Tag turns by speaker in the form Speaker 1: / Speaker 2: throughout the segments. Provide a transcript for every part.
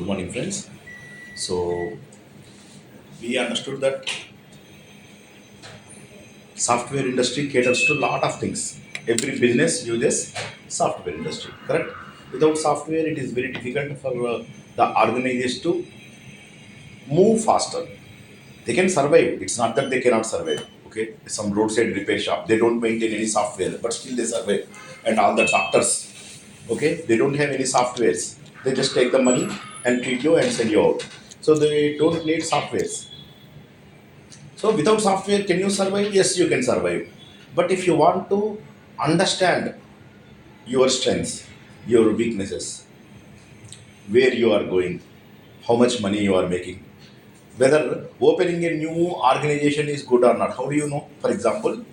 Speaker 1: Good morning, friends. So, we understood that software industry caters to a lot of things. Every business uses software industry, correct? Without software, it is very difficult for the organizers to move faster. They can survive. It's not that they cannot survive. Okay, some roadside repair shop, they don't maintain any software, but still they survive. And all the doctors, okay, they don't have any softwares. They just take the money and treat you and send you out. So they don't need softwares. So without software, can you survive? Yes, you can survive. But if you want to understand your strengths, your weaknesses, where you are going, how much money you are making, whether opening a new organization is good or not, how do you know? For example,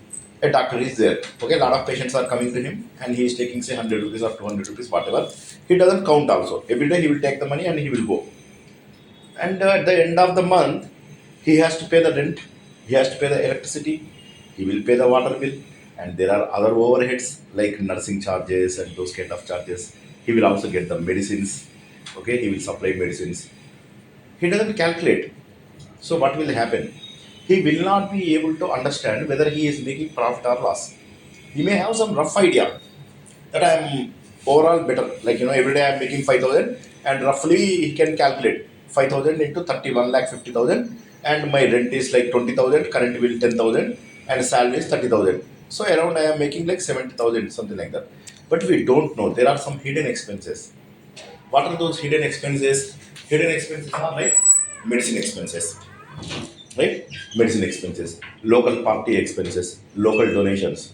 Speaker 1: a doctor is there. Okay, a lot of patients are coming to him and he is taking say 100 rupees or 200 rupees, whatever. He doesn't count also. Every day he will take the money and he will go. And at the end of the month, he has to pay the rent, he has to pay the electricity, he will pay the water bill, and there are other overheads like nursing charges and those kind of charges. He will also get the medicines. Okay, he will supply medicines. He doesn't calculate. So what will happen? He will not be able to understand whether he is making profit or loss. He may have some rough idea that I am overall better. Like every day I am making 5,000, and roughly he can calculate 5,000 into 31 lakh 50,000, and my rent is like 20,000, current bill 10,000, and salary is 30,000. So around I am making like 70,000, something like that. But we don't know. There are some hidden expenses. What are those hidden expenses? Hidden expenses are like medicine expenses, right? Medicine expenses, local party expenses, local donations.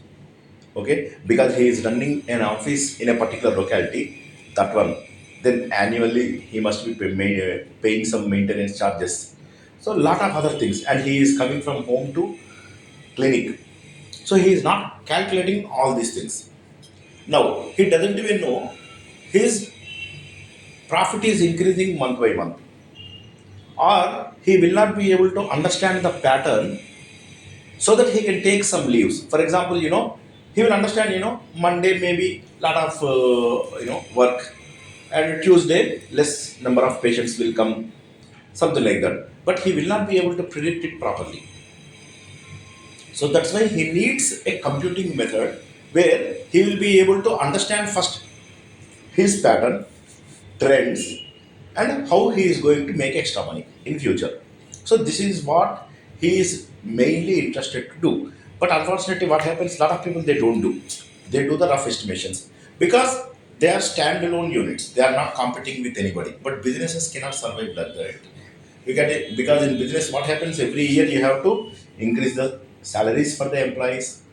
Speaker 1: Okay, because he is running an office in a particular locality, that one, then annually he must be paying some maintenance charges. So a lot of other things, and he is coming from home to clinic, so he is not calculating all these things. Now he doesn't even know his profit is increasing month by month, or he will not be able to understand the pattern so that he can take some leaves. For example, he will understand, Monday maybe lot of work, and Tuesday less number of patients will come, something like that. But he will not be able to predict it properly. So that's why he needs a computing method where he will be able to understand first his pattern, trends, and how he is going to make extra money in future. So this is what he is mainly interested to do. But unfortunately, what happens? A lot of people they don't do. They do the rough estimations because they are standalone units. They are not competing with anybody. But businesses cannot survive like that. You get it? Because in business, what happens every year? You have to increase the salaries for the employees,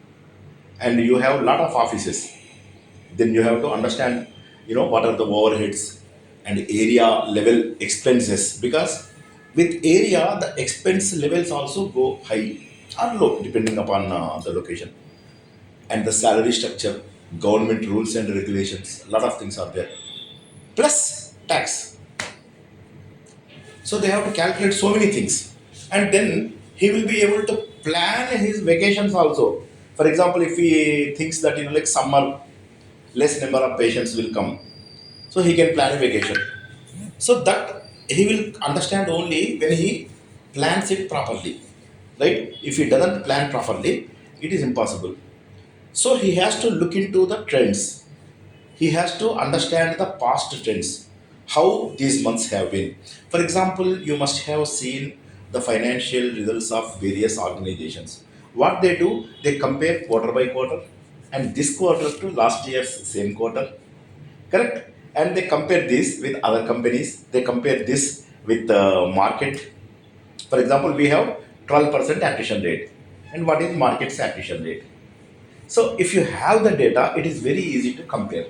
Speaker 1: and you have a lot of offices. Then you have to understand, what are the overheads and area level expenses, because with area the expense levels also go high or low depending upon the location, and the salary structure, government rules and regulations, a lot of things are there, plus tax. So they have to calculate so many things, and then he will be able to plan his vacations also. For example, if he thinks that like summer less number of patients will come, so he can plan a vacation. So that he will understand only when he plans it properly, right? If he doesn't plan properly, it is impossible. So he has to look into the trends. He has to understand the past trends, how these months have been. For example, you must have seen the financial results of various organizations. What they do, they compare quarter by quarter, and this quarter to last year's same quarter, correct? And they compare this with other companies, they compare this with the market. For example, we have 12% attrition rate, and what is market's attrition rate? So if you have the data, it is very easy to compare.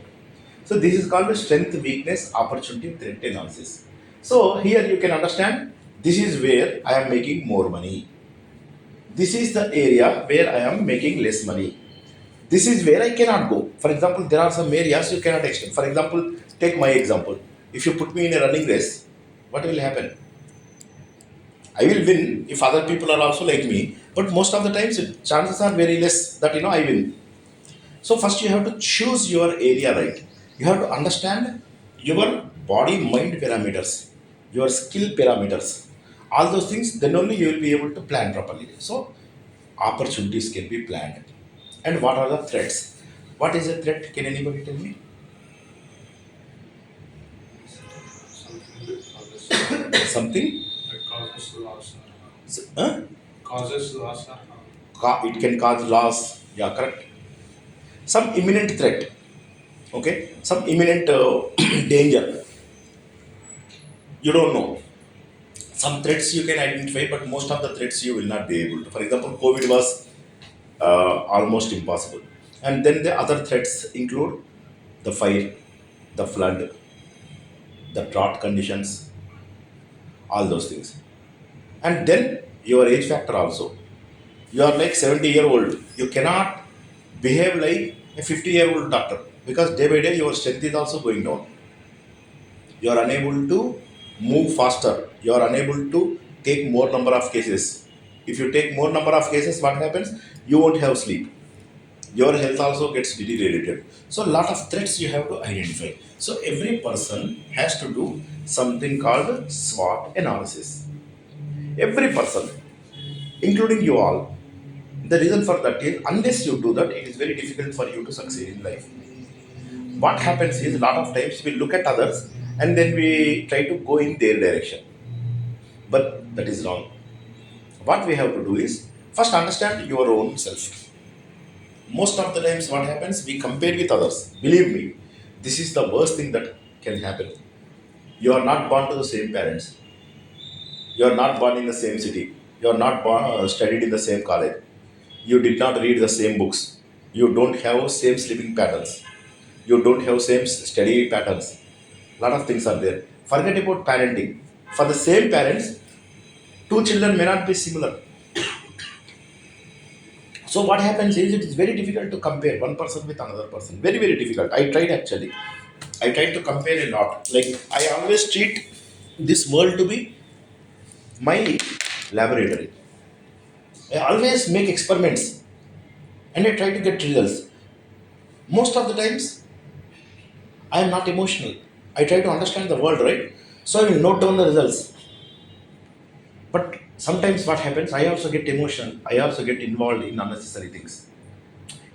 Speaker 1: So this is called the strength, weakness, opportunity, threat analysis. So here you can understand, this is where I am making more money, this is the area where I am making less money, this is where I cannot go. For example, there are some areas you cannot extend. For example, take my example. If you put me in a running race, what will happen? I will win if other people are also like me, but most of the times chances are very less that I win. So first you have to choose your area right. You have to understand your body mind parameters. your skill parameters, all those things, then only you will be able to plan properly. So opportunities can be planned. And what are the threats? What is a threat? Can anybody tell me?
Speaker 2: Something that causes
Speaker 1: Something?
Speaker 2: that causes loss or harm.
Speaker 1: Huh?
Speaker 2: Causes loss or harm.
Speaker 1: It can cause loss. Yeah, correct. Some imminent threat. Okay. Some imminent danger. You don't know. Some threats you can identify, but most of the threats you will not be able to. For example, COVID was almost impossible. And then the other threats include the fire, the flood, the drought conditions, all those things. And then your age factor also. You are like 70-year-old. You cannot behave like a 50-year-old doctor because day by day your strength is also going down. You are unable to move faster. You are unable to take more number of cases. If you take more number of cases, what happens? You won't have sleep. Your health also gets deteriorated. So a lot of threats you have to identify. So every person has to do something called SWOT analysis. Every person, including you all. The reason for that is unless you do that, it is very difficult for you to succeed in life. What happens is a lot of times we look at others and then we try to go in their direction. But that is wrong. What we have to do is first understand your own self. Most of the times what happens, we compare with others. Believe me, this is the worst thing that can happen. You are not born to the same parents. You are not born in the same city. You are not born, studied in the same college. You did not read the same books. You don't have same sleeping patterns. You don't have same study patterns. Lot of things are there. Forget about parenting. For the same parents, two children may not be similar. So what happens is it is very difficult to compare one person with another person. Very, very difficult. I tried actually. I tried to compare a lot. Like I always treat this world to be my laboratory. I always make experiments and I try to get results. Most of the times I am not emotional. I try to understand the world, right? So I will note down the results. But sometimes what happens, I also get emotional. I also get involved in unnecessary things.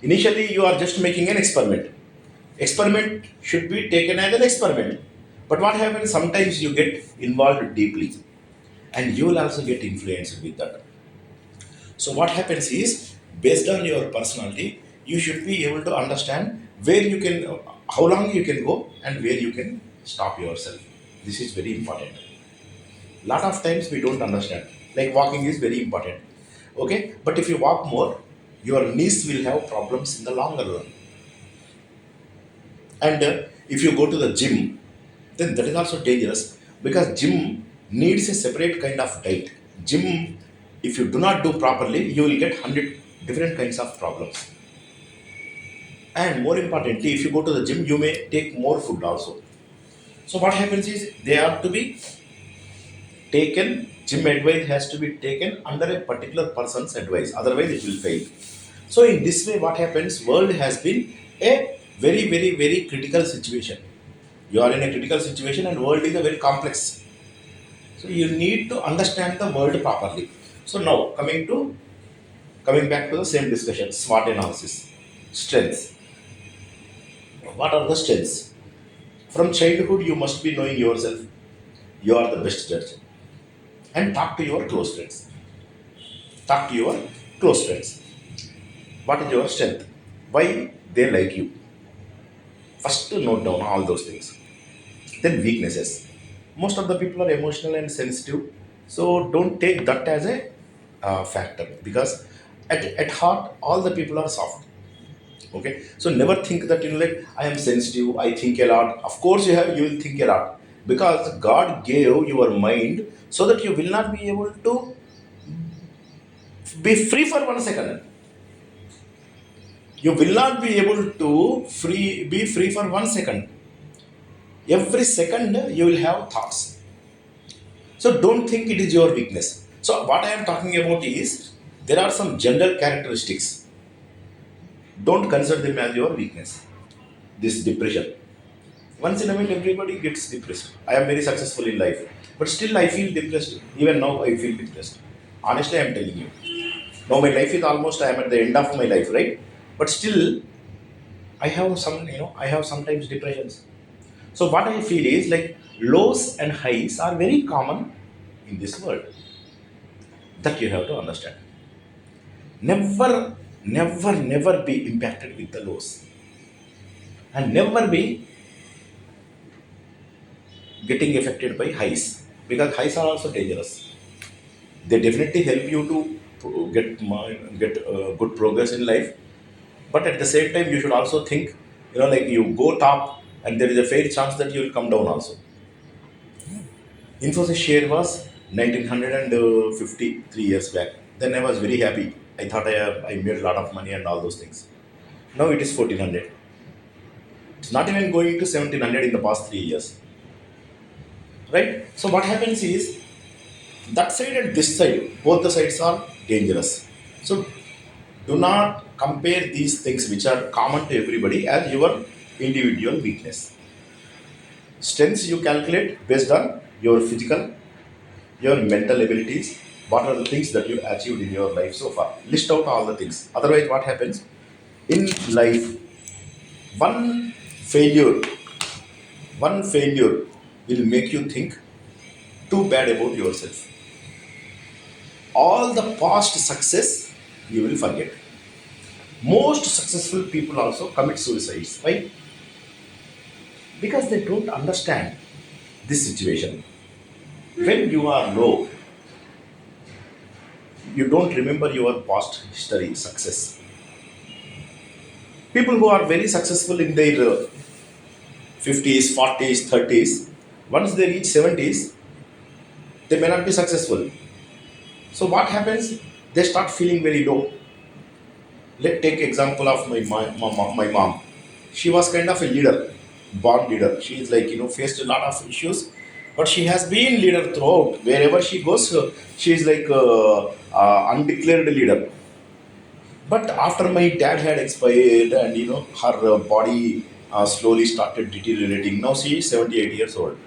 Speaker 1: Initially, you are just making an experiment. Experiment should be taken as an experiment. But what happens, sometimes you get involved deeply and you will also get influenced with that. So what happens is, based on your personality, you should be able to understand where you can, how long you can go and where you can stop yourself. This is very important. Lot of times we don't understand. Like walking is very important. Okay, but if you walk more, your knees will have problems in the longer run. And if you go to the gym, then that is also dangerous because gym needs a separate kind of diet. Gym, if you do not do properly, you will get 100 different kinds of problems. And more importantly, if you go to the gym, you may take more food also. So what happens is they have to be taken, gym advice has to be taken under a particular person's advice, otherwise it will fail. So in this way what happens, world has been a very, very, very critical situation. You are in a critical situation and world is a very complex. So you need to understand the world properly. So now coming back to the same discussion, SWOT analysis. Strengths. What are the strengths? From childhood you must be knowing yourself. You are the best judge. And talk to your close friends. Talk to your close friends. What is your strength? Why they like you? First, to note down all those things. Then weaknesses. Most of the people are emotional and sensitive, so don't take that as a factor because at heart all the people are soft. Okay, so never think that like I am sensitive. I think a lot. Of course, you will think a lot because God gave your mind so that you will not be able to be free for 1 second. You will not be able to be free for 1 second. Every second you will have thoughts. So don't think it is your weakness. So what I am talking about is there are some general characteristics. Don't consider them as your weakness. This depression, once in a while everybody gets depressed. I am very successful in life, But still, I feel depressed. Even now, I feel depressed. Honestly, I'm telling you. Now, my life is almost, I am at the end of my life, right? But still, I have some, I have sometimes depressions. So, what I feel is like lows and highs are very common in this world that you have to understand. Never, never be impacted with the lows, and never be getting affected by highs, because highs are also dangerous. They definitely help you to get good progress in life, but at the same time, you should also think, like you go top, and there is a fair chance that you will come down also. Infosys share was 1950 3 years back. Then I was very happy. I thought I made a lot of money and all those things. Now it is 1400. It's not even going to 1700 in the past 3 years, right? So what happens is that side and this side, both the sides are dangerous. So do not compare these things which are common to everybody as your individual weakness. Strengths you calculate based on your physical, your mental abilities, what are the things that you achieved in your life so far. List out all the things. Otherwise, what happens? In life, one failure, one failure will make you think too bad about yourself. All the past success you will forget. Most successful people also commit suicides. Why? Because they don't understand this situation. When you are low, you don't remember your past history success. People who are very successful in their 50s, 40s, 30s, once they reach 70s, they may not be successful. So what happens? They start feeling very low. Let's take example of my mom. She was kind of a leader, born leader. She is like, faced a lot of issues, but she has been leader throughout. Wherever she goes, she is like undeclared leader. But after my dad had expired, and her body slowly started deteriorating. Now she is 78 years old.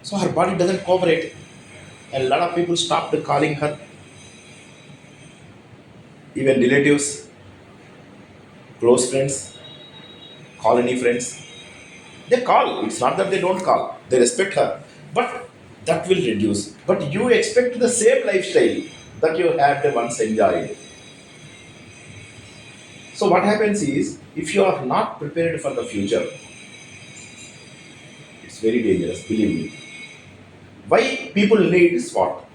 Speaker 1: So her body doesn't cooperate. And a lot of people stopped calling her, even relatives, close friends, colony friends. They call. It's not that they don't call. They respect her. But that will reduce. But you expect the same lifestyle that you had once enjoyed. So what happens is, if you are not prepared for the future, it's very dangerous, believe me. Why people need SWOT?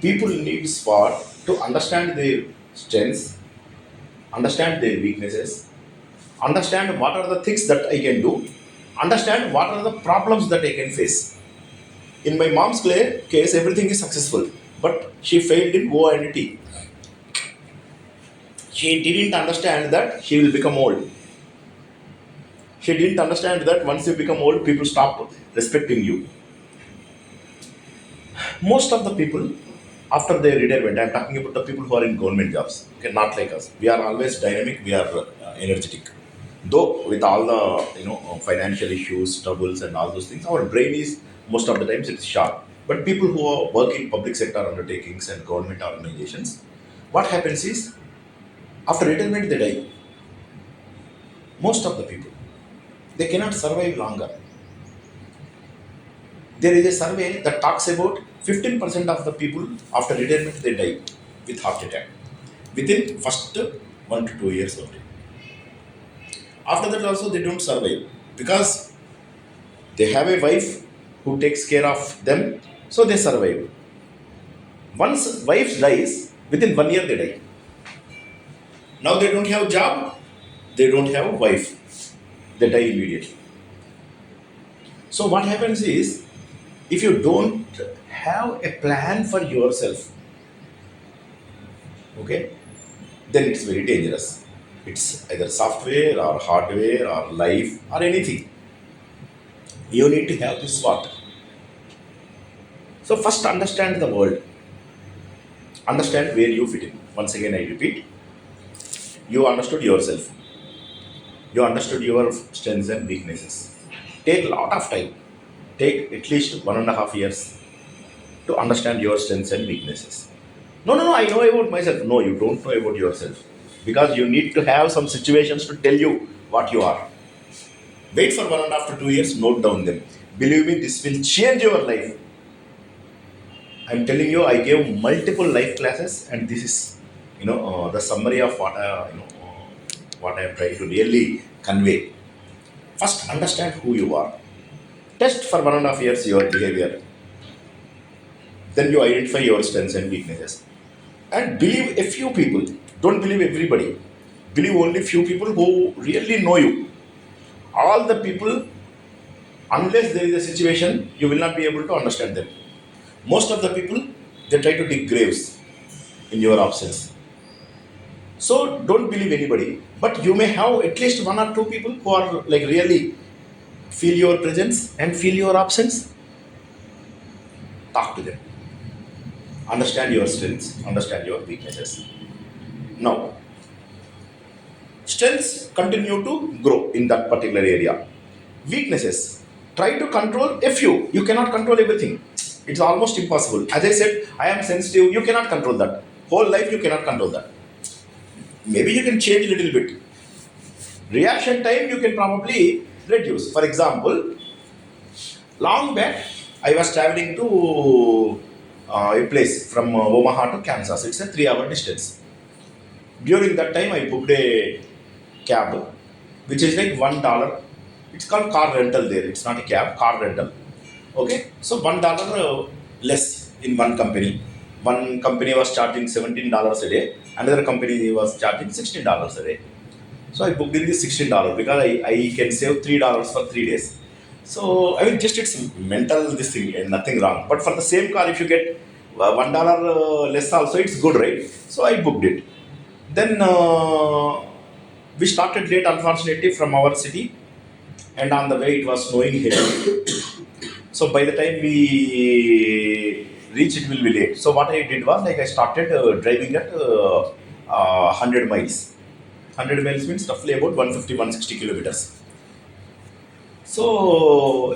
Speaker 1: People need SWOT to understand their strengths, understand their weaknesses, understand what are the things that I can do, understand what are the problems that I can face. In my mom's case, everything is successful, but she failed in O and T. She didn't understand that she will become old. She didn't understand that once you become old, people stop respecting you. Most of the people, after their retirement, I'm talking about the people who are in government jobs, okay, not like us. We are always dynamic, we are energetic. Though with all the financial issues, troubles, and all those things, our brain is most of the times it's sharp. But people who work in public sector undertakings and government organizations, what happens is after retirement they die. Most of the people, they cannot survive longer. There is a survey that talks about 15% of the people after retirement they die with heart attack within first 1 to 2 years only. After that also they don't survive because they have a wife who takes care of them, so they survive. Once wife dies, within 1 year they die. Now they don't have job, they don't have wife, they die immediately. So what happens is, if you don't have a plan for yourself, okay, then it's very dangerous. It's either software or hardware or life or anything. You need to have this SWOT. So first understand the world. Understand where you fit in. Once again I repeat, you understood yourself. You understood your strengths and weaknesses. Take a lot of time. take at least 1.5 years to understand your strengths and weaknesses. No, no, no, I know about myself. No, you don't know about yourself. Because you need to have some situations to tell you what you are. Wait for 1.5 to 2 years, note down them. Believe me, this will change your life. I'm telling you, I gave multiple life classes, and this is, the summary of what I am trying to really convey. First, understand who you are. Test for 1.5 years your behavior. Then you identify your strengths and weaknesses. And believe a few people. Don't believe everybody. Believe only few people who really know you. All the people, unless there is a situation, you will not be able to understand them. Most of the people, they try to dig graves in your absence. So don't believe anybody. But you may have at least one or two people who are like really feel your presence and feel your absence. Talk to them. Understand your strengths, understand your weaknesses. Now, strengths continue to grow in that particular area. Weaknesses, try to control a few. You cannot control everything. It's almost impossible. As I said, I am sensitive. You cannot control that. Whole life you cannot control that. Maybe you can change a little bit. Reaction time you can probably reduce. For example, long back I was traveling to a place from Omaha to Kansas. It's a 3 hour distance. During that time, I booked a cab, which is like $1. It's called car rental there. It's not a cab, car rental. Okay, so $1 less in one company. One company was charging $17 a day. Another company was charging $16 a day. So I booked in the $16 because I can save $3 for 3 days. So I mean, just it's mental this thing and nothing wrong. But for the same car, if you get $1 less, also it's good, right? So I booked it. Then we started late, unfortunately, from our city, and on the way it was snowing heavily. So by the time we reach, it will be late. So what I did was like I started driving at 100 miles. 100 miles means roughly about 150, 160 kilometers. So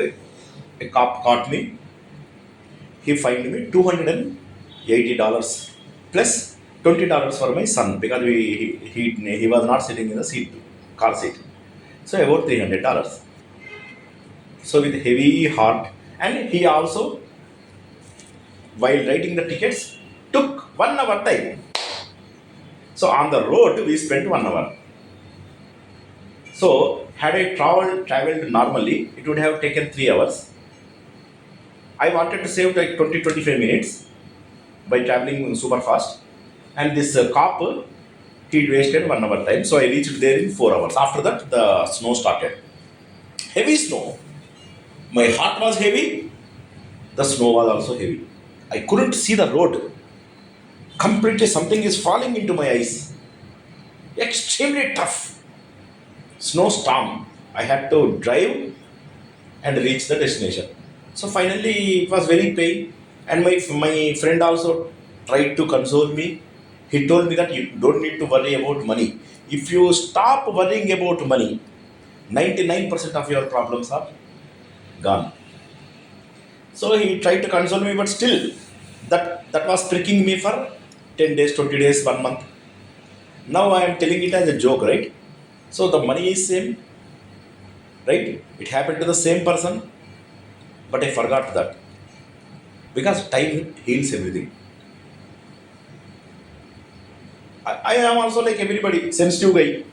Speaker 1: a cop caught me. He fined me $280 plus $20 for my son because he was not sitting in the seat, car seat. So about $300. So with heavy heart, and he also, while writing the tickets, took 1 hour time. So on the road we spent 1 hour. So had I traveled normally, it would have taken 3 hours. I wanted to save like 20-25 minutes by traveling super fast, and this cop he wasted 1 hour time. So I reached there in 4 hours. After that, the snow started. Heavy snow. My heart was heavy. The snow was also heavy. I couldn't see the road. Completely, something is falling into my eyes. Extremely tough. Snowstorm. I had to drive and reach the destination. So finally, it was very pain, and my friend also tried to console me. He told me that you don't need to worry about money. If you stop worrying about money, 99% of your problems are gone. So he tried to console me, but still, that was pricking me for 10 days, 20 days, 1 month. Now I am telling it as a joke, right? So the money is same, right? It happened to the same person, but I forgot that because time heals everything. I am also like everybody, sensitive guy,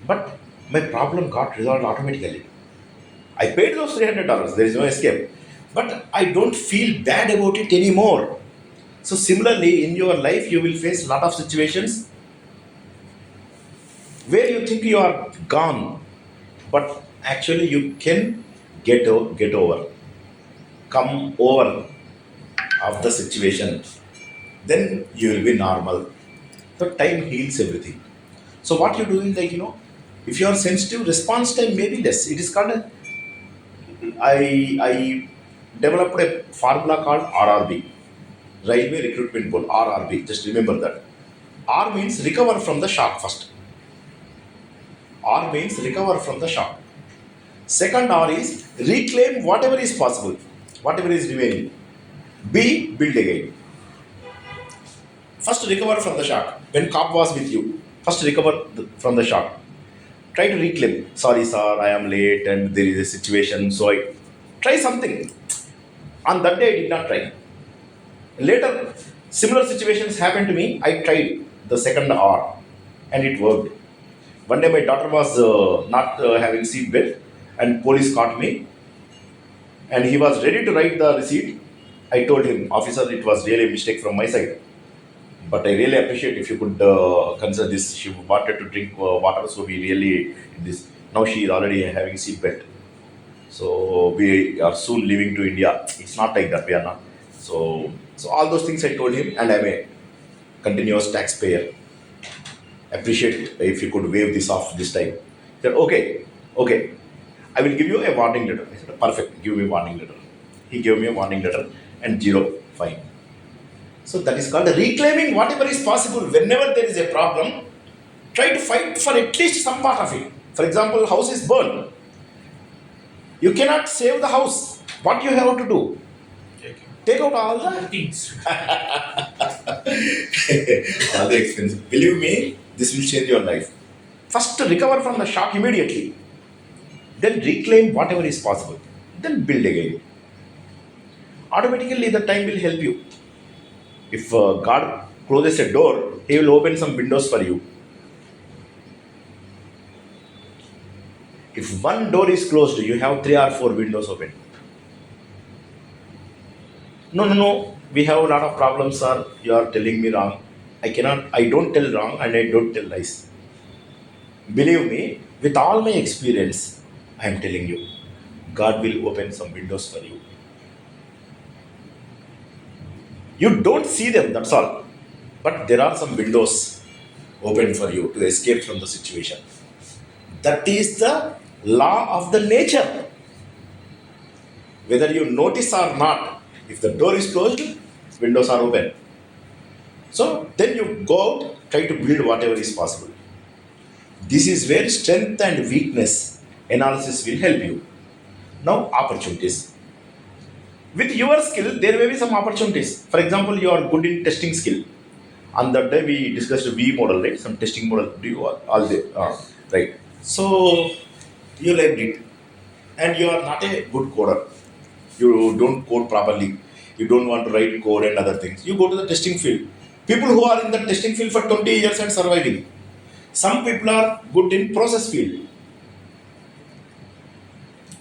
Speaker 1: but my problem got resolved automatically. I paid those $300. There is no escape, but I don't feel bad about it anymore. So similarly, in your life, you will face a lot of situations where you think you are gone, but actually you can get over, come over of the situation. Then you will be normal. So time heals everything. So what you do is like if you are sensitive, response time may be less. It is called I developed a formula called RRB, Railway Recruitment Board, RRB. Just remember that. R means recover from the shock first. R means recover from the shock. Second R is reclaim whatever is possible, whatever is remaining. B, build again. First, recover from the shock. When cop was with you, first recover from the shock. Try to reclaim. Sorry, sir, I am late and there is a situation. So I try something. On that day, I did not try. Later, similar situations happened to me. I tried the second R and it worked. One day, my daughter was not having seat belt and police caught me and he was ready to write the receipt. I told him, officer, it was really a mistake from my side. But I really appreciate if you could consider this. She wanted to drink water, so we really did this. Now she is already having seatbelt. So we are soon leaving to India. It's not like that. We are not. So all those things I told him, and I'm a continuous taxpayer. Appreciate if you could waive this off this time. He said, okay, okay. I will give you a warning letter. I said, perfect. Give me a warning letter. He gave me a warning letter and zero fine. So that is called reclaiming whatever is possible. Whenever there is a problem, try to fight for at least some part of it. For example, house is burned. You cannot save the house. What you have to do? Take out all the
Speaker 2: things.
Speaker 1: all the expenses. Believe me, this will change your life. First, recover from the shock immediately. Then reclaim whatever is possible. Then build again. Automatically, the time will help you. If God closes a door, He will open some windows for you. If one door is closed, you have 3 or 4 windows open. No. We have a lot of problems, sir. You are telling me wrong. I don't tell wrong and I don't tell lies. Believe me, with all my experience, I am telling you, God will open some windows for you. You don't see them, that's all. But there are some windows open for you to escape from the situation. That is the law of the nature. Whether you notice or not, if the door is closed, windows are open. So then you go out, try to build whatever is possible. This is where strength and weakness analysis will help you. Now, opportunities. With your skill, there may be some opportunities. For example, you are good in testing skill. On that day, we discussed V model, right? Some testing model. Do you all day, right? So you liked it, and you are not a good coder. You don't code properly. You don't want to write code and other things. You go to the testing field. People who are in the testing field for 20 years and surviving. Some people are good in process field.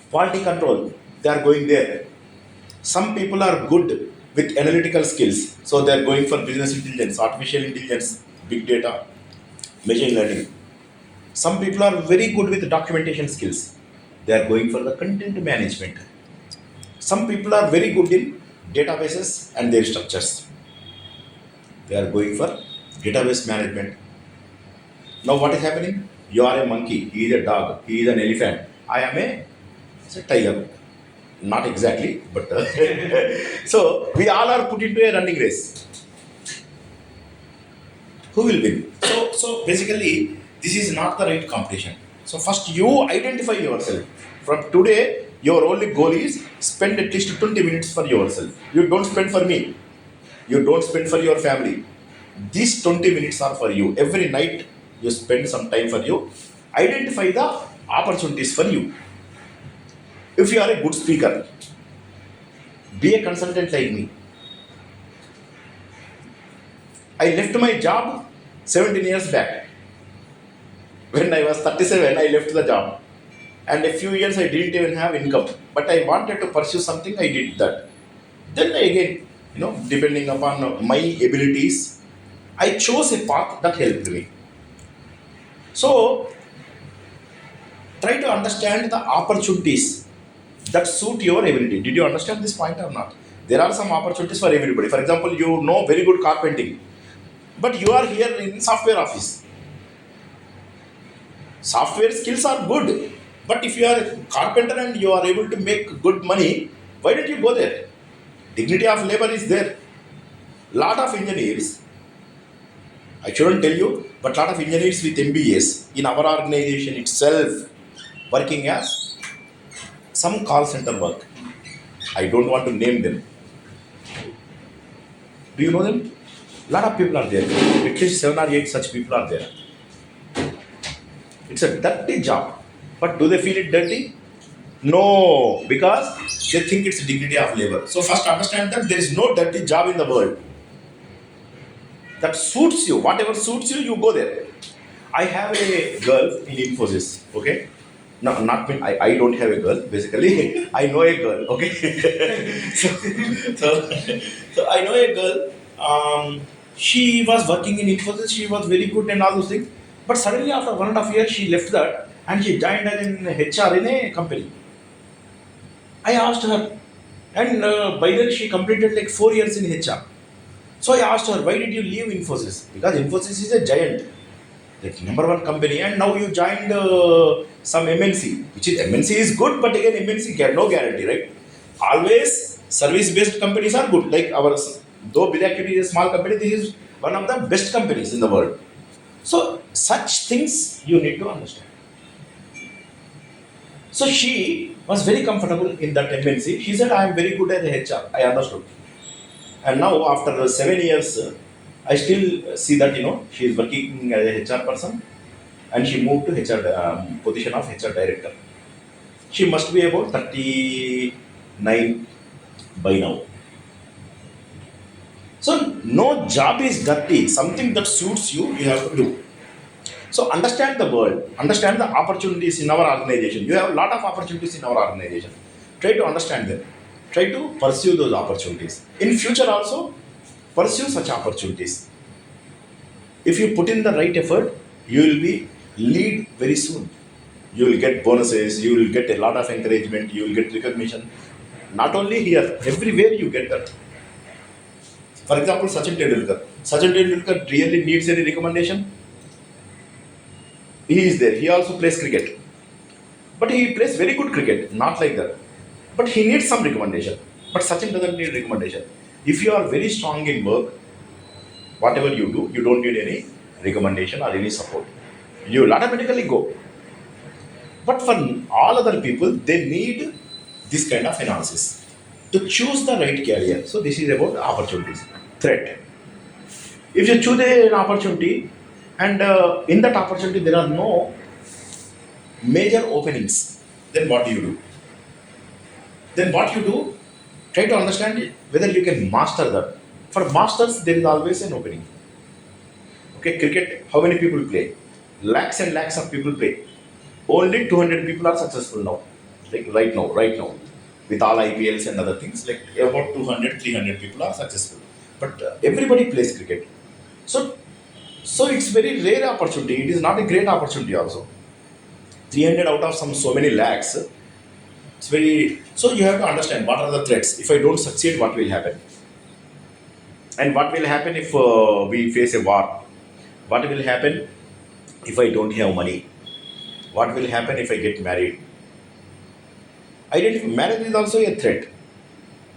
Speaker 1: Quality control, they are going there. Some people are good with analytical skills, so they are going for business intelligence, artificial intelligence, big data, machine learning. Some people are very good with documentation skills, they are going for the content management. Some people are very good in databases and their structures, they are going for database management. Now, what is happening? You are a monkey, he is a dog, he is an elephant, I am a tiger. Not exactly, but so we all are put into a running race. Who will win? So basically, this is not the right competition. So first you identify yourself. From today, your only goal is spend at least 20 minutes for yourself. You don't spend for me. You don't spend for your family. These 20 minutes are for you. Every night you spend some time for you. Identify the opportunities for you. If you are a good speaker, be a consultant like me. I left my job 17 years back. When I was 37, I left the job. And a few years I didn't even have income. But I wanted to pursue something, I did that. Then again, depending upon my abilities, I chose a path that helped me. So, try to understand the opportunities that suit your ability. Did you understand this point or not? There are some opportunities for everybody. For example, you know very good carpenting, but you are here in software office. Software skills are good, but if you are a carpenter and you are able to make good money, why don't you go there? Dignity of labor is there. Lot of engineers, I shouldn't tell you, but lot of engineers with MBAs in our organization itself working as some call center work. I don't want to name them. Do you know them? Lot of people are there. At least 7 or 8 such people are there. It's a dirty job. But do they feel it dirty? No, because they think it's dignity of labor. So first understand that there is no dirty job in the world. That suits you. Whatever suits you, you go there. I have a girl in Infosys. Okay. No, not me. I don't have a girl. Basically, I know a girl. Okay. so, so, so I know a girl. She was working in Infosys. She was very good and all those things. But suddenly, after 1.5 years, she left that and she joined as in HR in a company. I asked her, and by then she completed like 4 years in HR. So I asked her, why did you leave Infosys? Because Infosys is a giant, like number one company, and now you joined some MNC, which is MNC is good, but again MNC no guarantee, right? Always service-based companies are good. Like ours, though Bill Activity is a small company, this is one of the best companies in the world. So such things you need to understand. So she was very comfortable in that MNC. She said, I am very good at HR. I understood. And now after 7 years, I still see that she is working as a HR person, and she moved to HR position of HR director. She must be about 39 by now. So no job is dirty. Something that suits you, you have to do. So understand the world, understand the opportunities in our organization. You have a lot of opportunities in our organization. Try to understand them. Try to pursue those opportunities. In future also, pursue such opportunities. If you put in the right effort, you will be lead very soon. You will get bonuses, you will get a lot of encouragement, you will get recognition. Not only here, everywhere you get that. For example, Sachin Tendulkar. Sachin Tendulkar really needs any recommendation? He is there. He also plays cricket. But he plays very good cricket, not like that. But he needs some recommendation. But Sachin doesn't need recommendation. If you are very strong in work, whatever you do, you don't need any recommendation or any support. You will automatically go. But for all other people, they need this kind of analysis to choose the right career. So this is about opportunities. Threat. If you choose an opportunity and in that opportunity there are no major openings, then what do you do? Then what you do, try to understand whether you can master that. For masters, there is always an opening. Okay, cricket, how many people play? Lakhs and lakhs of people play. Only 200 people are successful now. Like right now. With all IPLs and other things, like about 200, 300 people are successful. But everybody plays cricket. So, so it's very rare opportunity. It is not a great opportunity also. 300 out of so many lakhs. It's very, so you have to understand what are the threats. If I don't succeed, what will happen? And what will happen if we face a war? What will happen if I don't have money? What will happen if I get married? Marriage is also a threat.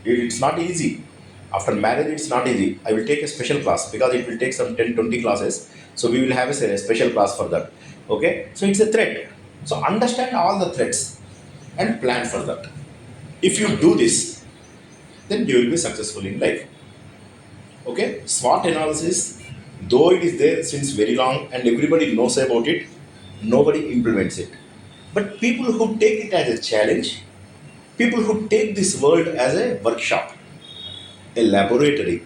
Speaker 1: It's not easy. After marriage, it's not easy. I will take a special class because it will take some 10, 20 classes. So we will have a special class for that. Okay? So it's a threat. So understand all the threats and plan for that. If you do this, then you will be successful in life. Okay? SWOT analysis, though it is there since very long and everybody knows about it, nobody implements it. But people who take it as a challenge, people who take this world as a workshop, a laboratory,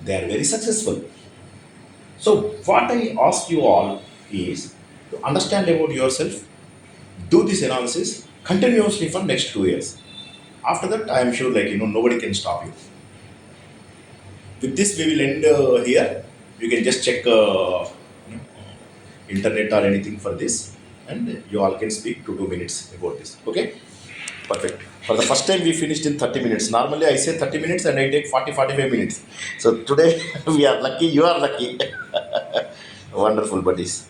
Speaker 1: they are very successful. So, what I ask you all is to understand about yourself, do this analysis continuously for next 2 years. After that, I am sure, nobody can stop you. With this, we will end here. You can just check internet or anything for this, and you all can speak 2 minutes about this. Okay? Perfect. For the first time, we finished in 30 minutes. Normally, I say 30 minutes and I take 40-45 minutes. So today, we are lucky. You are lucky. Wonderful, buddies.